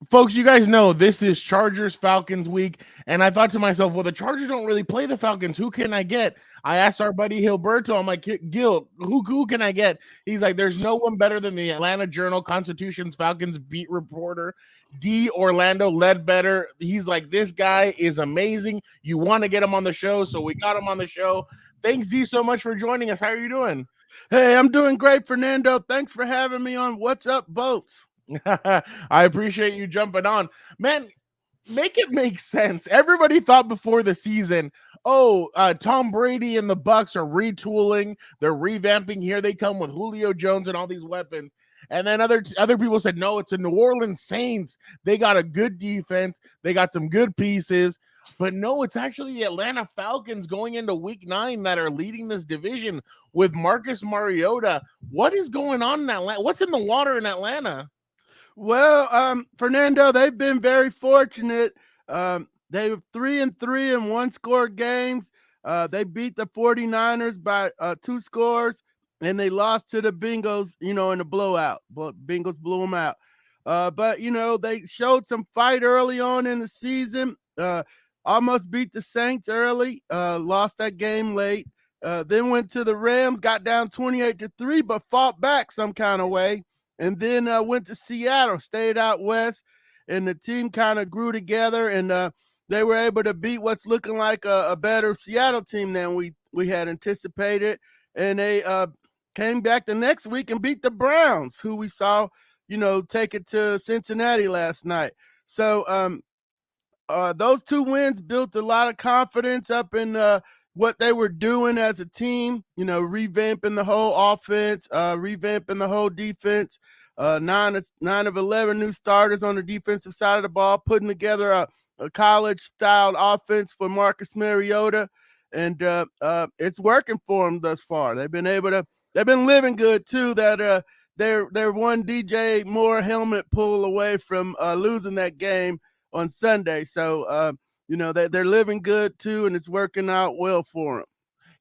Folks, you guys know this is Chargers Falcons week, and I thought to myself, well, the Chargers don't really play the Falcons. Who can I get? I asked our buddy Hilberto, I'm like, Gil, who can I get? He's like, there's no one better than the Atlanta Journal-Constitution's Falcons beat reporter, D. Orlando Ledbetter. He's like, this guy is amazing. You want to get him on the show, so we got him on the show. Thanks, D, so much for joining us. How are you doing? Hey, I'm doing great, Fernando. Thanks for having me on What's Up, Boats. I appreciate you jumping on. Man, make it make sense. Everybody thought before the season, Tom Brady and the Bucks are retooling, they're revamping. Here they come with Julio Jones and all these weapons. And then other people said, no, it's the New Orleans Saints. They got a good defense. They got some good pieces. But no, it's actually the Atlanta Falcons going into week 9 that are leading this division with Marcus Mariota. What is going on in Atlanta? What's in the water in Atlanta? Well, Fernando, they've been very fortunate. They were 3-3 in one-score games. They beat the 49ers by 2 scores, and they lost to the Bengals, in a blowout. Bengals blew them out. But, they showed some fight early on in the season. Almost beat the Saints early, lost that game late. Then went to the Rams, got down 28-3, but fought back some kind of way. And then went to Seattle, stayed out west, and the team kind of grew together, and they were able to beat what's looking like a better Seattle team than we had anticipated. And they came back the next week and beat the Browns, who we saw, take it to Cincinnati last night. So those 2 wins built a lot of confidence up in what they were doing as a team, revamping the whole offense, revamping the whole defense, 9 of 11 new starters on the defensive side of the ball, putting together a college-styled offense for Marcus Mariota, and it's working for them thus far. They've been living good too. That they're one DJ Moore helmet pull away from losing that game on Sunday. So they're living good too, and it's working out well for them.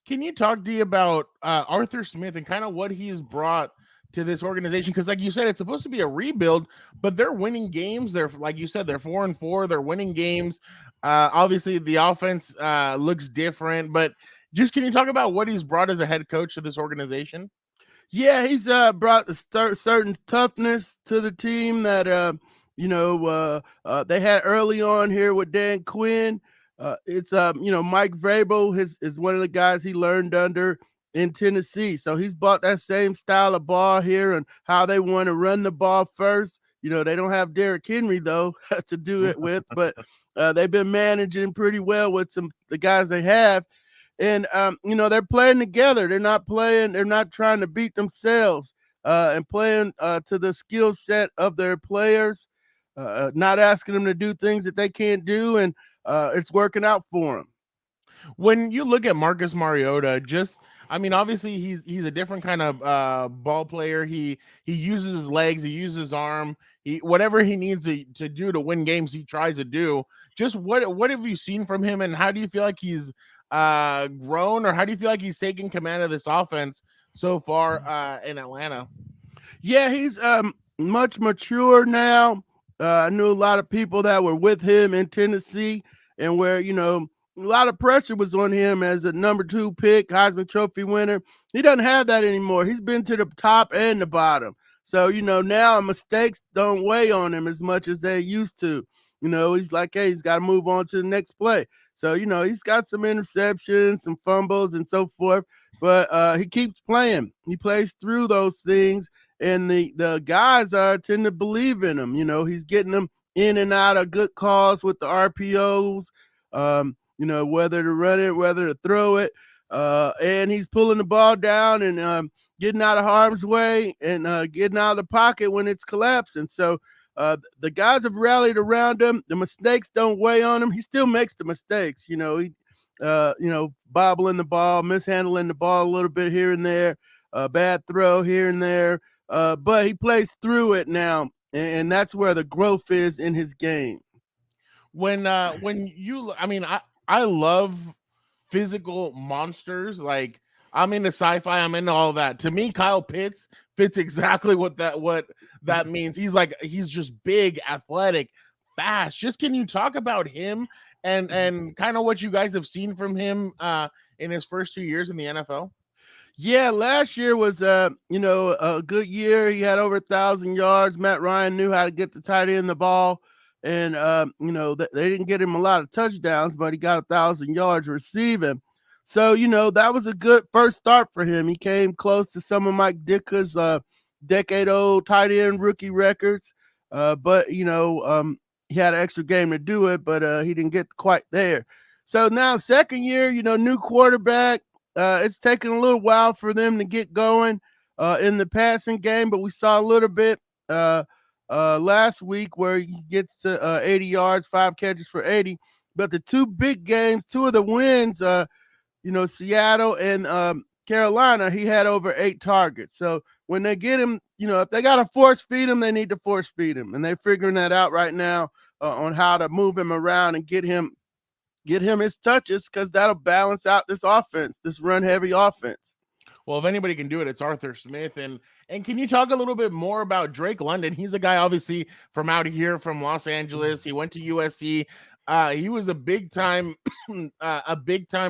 Can you talk, D, about Arthur Smith and kind of what he's brought to this organization? Because like you said, it's supposed to be a rebuild, but they're winning games. They're, like you said, they're 4-4. They're winning games. Obviously, the offense looks different, but just can you talk about what he's brought as a head coach to this organization? Yeah, he's brought a certain toughness to the team that they had early on here with Dan Quinn. It's Mike Vrabel is one of the guys he learned under in Tennessee. So he's brought that same style of ball here and how they want to run the ball first. They don't have Derrick Henry though to do it with, but they've been managing pretty well with the guys they have. And they're playing together. They're not trying to beat themselves and playing to the skill set of their players. Not asking them to do things that they can't do, and it's working out for them. When you look at Marcus Mariota, obviously he's a different kind of ball player. He uses his legs, he uses his arm, whatever he needs to do to win games, he tries to do. Just what have you seen from him, and how do you feel like he's grown, or how do you feel like he's taken command of this offense so far in Atlanta? Yeah, he's much mature now. I knew a lot of people that were with him in Tennessee, and where, a lot of pressure was on him as a number 2 pick, Heisman Trophy winner. He doesn't have that anymore. He's been to the top and the bottom. So, now mistakes don't weigh on him as much as they used to. He's like, hey, he's got to move on to the next play. So, he's got some interceptions, some fumbles, and so forth, but he keeps playing. He plays through those things. And the guys tend to believe in him. He's getting them in and out of good calls with the RPOs, whether to run it, whether to throw it. And he's pulling the ball down and getting out of harm's way and getting out of the pocket when it's collapsing. So the guys have rallied around him. The mistakes don't weigh on him. He still makes the mistakes. He bobbling the ball, mishandling the ball a little bit here and there, bad throw here and there. But he plays through it now, and that's where the growth is in his game. I love physical monsters. Like I'm into sci-fi. I'm into all that. To me, Kyle Pitts fits exactly what that means. He's just big, athletic, fast. Just can you talk about him and kind of what you guys have seen from him in his first 2 years in the NFL? Yeah, last year was a good year. He had over 1,000 yards. Matt Ryan knew how to get the tight end the ball, and they didn't get him a lot of touchdowns, but he got 1,000 yards receiving. So that was a good first start for him. He came close to some of Mike Ditka's decade-old tight end rookie records, but he had an extra game to do it, but he didn't get quite there. So now second year, new quarterback. It's taken a little while for them to get going in the passing game, but we saw a little bit last week where he gets to 80 yards, 5 catches for 80. But the two big games, two of the wins, Seattle and Carolina, he had over 8 targets. So when they get him, if they got to force feed him, they need to force feed him. And they're figuring that out right now on how to move him around and get him his touches, because that'll balance out this offense, this run heavy offense. Well, if anybody can do it, it's Arthur Smith. And can you talk a little bit more about Drake London? He's a guy obviously from out here from Los Angeles. He went to USC. He was a big time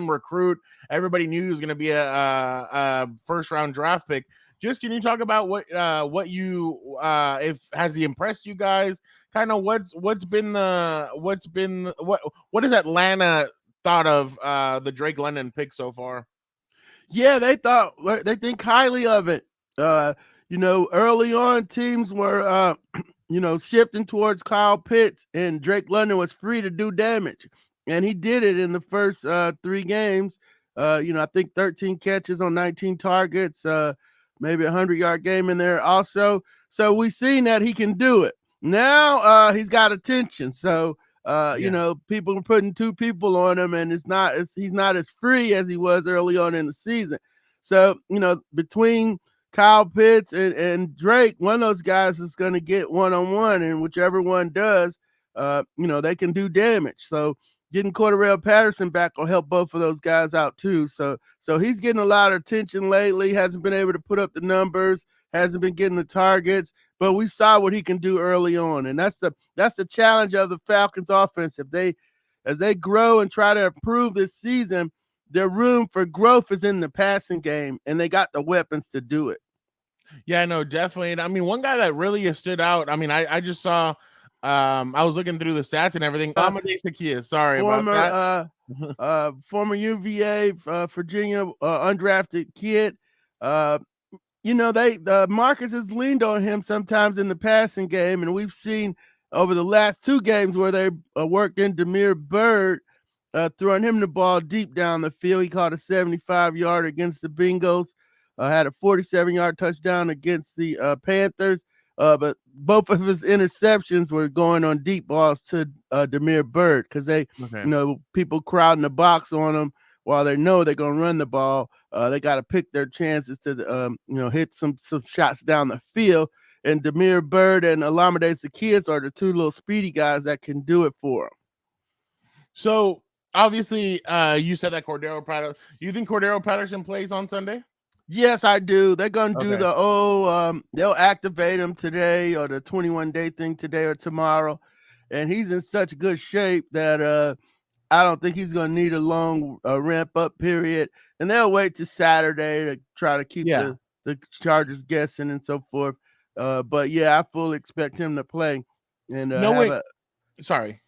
recruit. Everybody knew he was going to be a first round draft pick. Just can you talk about what if has he impressed you guys? Kind of what has Atlanta thought of the Drake London pick so far? Yeah, they think highly of it. Early on teams were shifting towards Kyle Pitts, and Drake London was free to do damage, and he did it in the first 3 games. I think 13 catches on 19 targets, maybe a 100-yard game in there also. So we've seen that he can do it. Now he's got attention. So people are putting 2 people on him, and he's not as free as he was early on in the season. So between Kyle Pitts and Drake, one of those guys is going to get one-on-one, and whichever one does, they can do damage. So getting Cordarrelle Patterson back will help both of those guys out too. So he's getting a lot of attention lately. Hasn't been able to put up the numbers, hasn't been getting the targets, but we saw what he can do early on, and that's the challenge of the Falcons offense. As they grow and try to improve this season, their room for growth is in the passing game, and they got the weapons to do it. Yeah, no, definitely. And I mean, one guy that really stood out. I mean, I just saw. I was looking through the stats and everything. Amadeus Zaccheaus, sorry about that. Former UVA, Virginia undrafted kid. Marcus has leaned on him sometimes in the passing game, and we've seen over the last 2 games where they worked in Damiere Byrd, throwing him the ball deep down the field. He caught a 75-yard against the Bengals, had a 47-yard touchdown against the Panthers. But both of his interceptions were going on deep balls to Damiere Byrd, because people crowding the box on him while they know they're going to run the ball. They got to pick their chances to hit some shots down the field. And Damiere Byrd and Olamide Zaccheaus are the 2 little speedy guys that can do it for him. So obviously, you said that Cordarrelle Patterson. You think Cordarrelle Patterson plays on Sunday? Yes, I do. They're going to do they'll activate him today, or the 21-day thing today or tomorrow. And he's in such good shape that I don't think he's going to need a long ramp-up period. And they'll wait till Saturday to try to keep the Chargers guessing and so forth. But, yeah, I fully expect him to play. And sorry.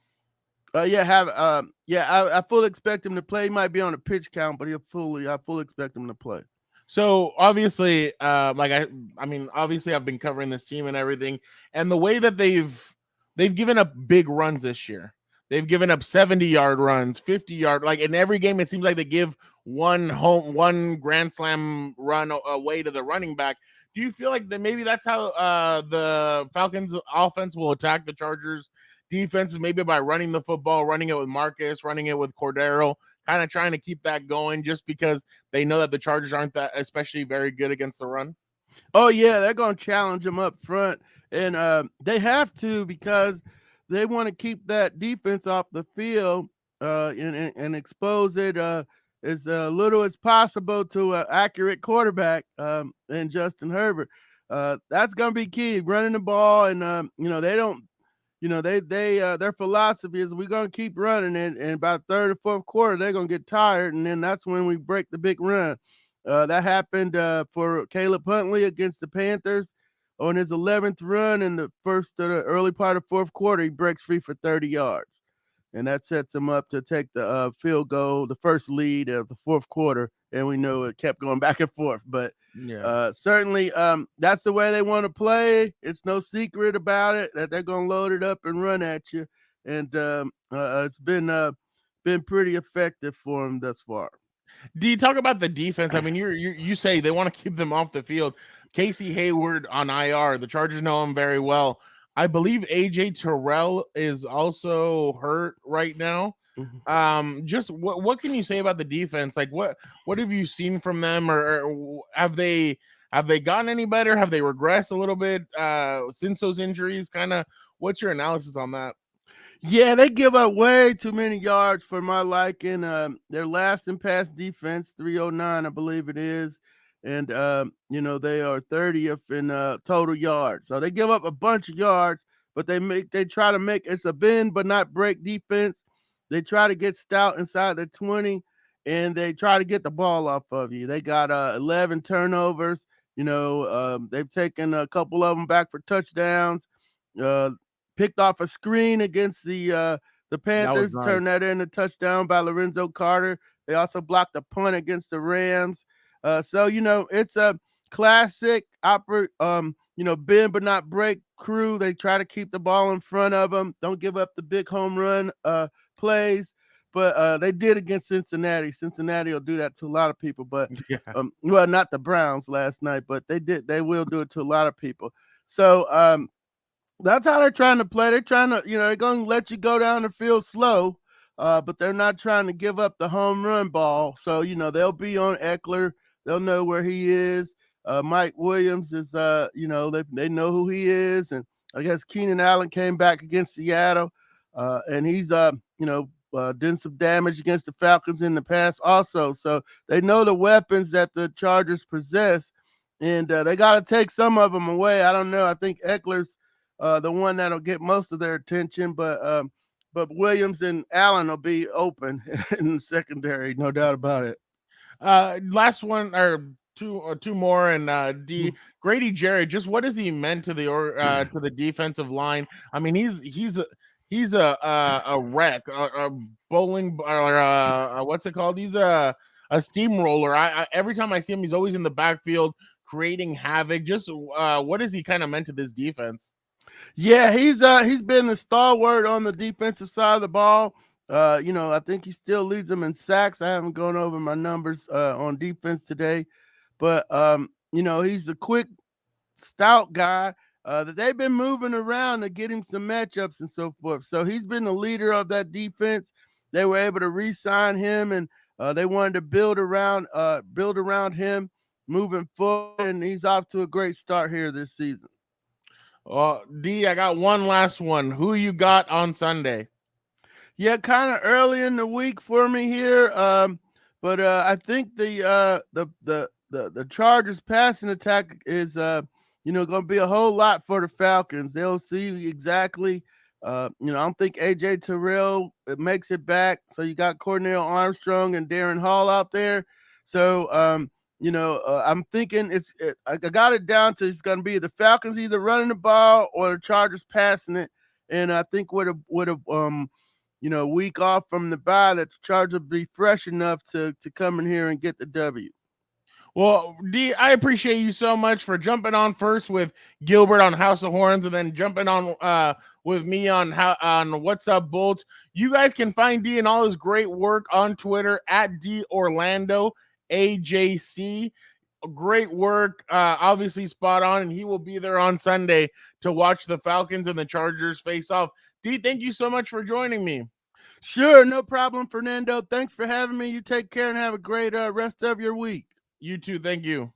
I fully expect him to play. He might be on a pitch count, but I fully expect him to play. So obviously, obviously I've been covering this team and everything, and the way that they've given up big runs this year. They've given up 70-yard runs, 50-yard, like in every game. It seems like they give one grand slam run away to the running back. Do you feel like that maybe that's how the Falcons offense will attack the Chargers defense, maybe by running the football, running it with Marcus, running it with Cordarrelle, kind of trying to keep that going, just because they know that the Chargers aren't that especially very good against the run? Oh, yeah, they're going to challenge them up front, and they have to, because they want to keep that defense off the field and expose it. as little as possible to an accurate quarterback and Justin Herbert. That's going to be key, running the ball. And, they don't, their philosophy is we're going to keep running it. And by third or fourth quarter, they're going to get tired. And then that's when we break the big run. That happened for Caleb Huntley against the Panthers on his 11th run in the early part of fourth quarter. He breaks free for 30 yards. And that sets him up to take the field goal, the first lead of the fourth quarter. And we know it kept going back and forth. But certainly that's the way they want to play. It's no secret about it that they're going to load it up and run at you. And it's been pretty effective for them thus far. Do you talk about the defense? I mean, you say they want to keep them off the field. Casey Hayward on IR. The Chargers know him very well. I believe AJ Terrell is also hurt right now. Just what can you say about the defense? Like what have you seen from them, or have they gotten any better? Have they regressed a little bit since those injuries? Kind of, what's your analysis on that? Yeah, they give up way too many yards for my liking. Their last in pass defense, 309, I believe it is. And, they are 30th in total yards. So they give up a bunch of yards, but they try to make it's a bend but not break defense. They try to get stout inside the 20, and they try to get the ball off of you. They got 11 turnovers. They've taken a couple of them back for touchdowns. Picked off a screen against the Panthers, nice. Turned that into a touchdown by Lorenzo Carter. They also blocked a punt against the Rams. So it's a classic bend but not break crew. They try to keep the ball in front of them, don't give up the big home run plays. But they did against Cincinnati. Cincinnati will do that to a lot of people, but not the Browns last night, but they will do it to a lot of people. So that's how they're trying to play. They're trying to, they're going to let you go down the field slow, but they're not trying to give up the home run ball. So, they'll be on Eckler. They'll know where he is. Mike Williams is, they know who he is. And I guess Keenan Allen came back against Seattle, and he's, done some damage against the Falcons in the past also. So they know the weapons that the Chargers possess, and they got to take some of them away. I don't know. I think Eckler's the one that'll get most of their attention, but Williams and Allen will be open in the secondary, no doubt about it. Last one or two more, and Grady Jarrett. Just what has he meant to the defensive line? I mean, he's a wreck, a bowling, or what's it called? He's a steamroller. I every time I see him, he's always in the backfield creating havoc. Just what has he kind of meant to this defense? Yeah, he's been the stalwart on the defensive side of the ball. I think he still leads them in sacks. I haven't gone over my numbers on defense today, but he's a quick, stout guy that they've been moving around to get him some matchups and so forth. So he's been the leader of that defense. They were able to re-sign him, and they wanted to build around him moving forward, and he's off to a great start here this season. D, I got one last one. Who you got on Sunday? Yeah, kind of early in the week for me here, but I think the Chargers passing attack is going to be a whole lot for the Falcons. They'll see exactly. I don't think AJ Terrell makes it back. So you got Cordarrelle Armstrong and Darren Hall out there. So I'm thinking I got it down to it's going to be the Falcons either running the ball or the Chargers passing it. And I think with a week off from the bye, that the Chargers will be fresh enough to come in here and get the W. Well, D, I appreciate you so much for jumping on first with Gilbert on House of Horns, and then jumping on with me on What's Up Bolts. You guys can find D and all his great work on Twitter at D Orlando AJC. Great work, obviously spot on, and he will be there on Sunday to watch the Falcons and the Chargers face off. D, thank you so much for joining me. Sure, no problem, Fernando. Thanks for having me. You take care and have a great rest of your week. You too. Thank you.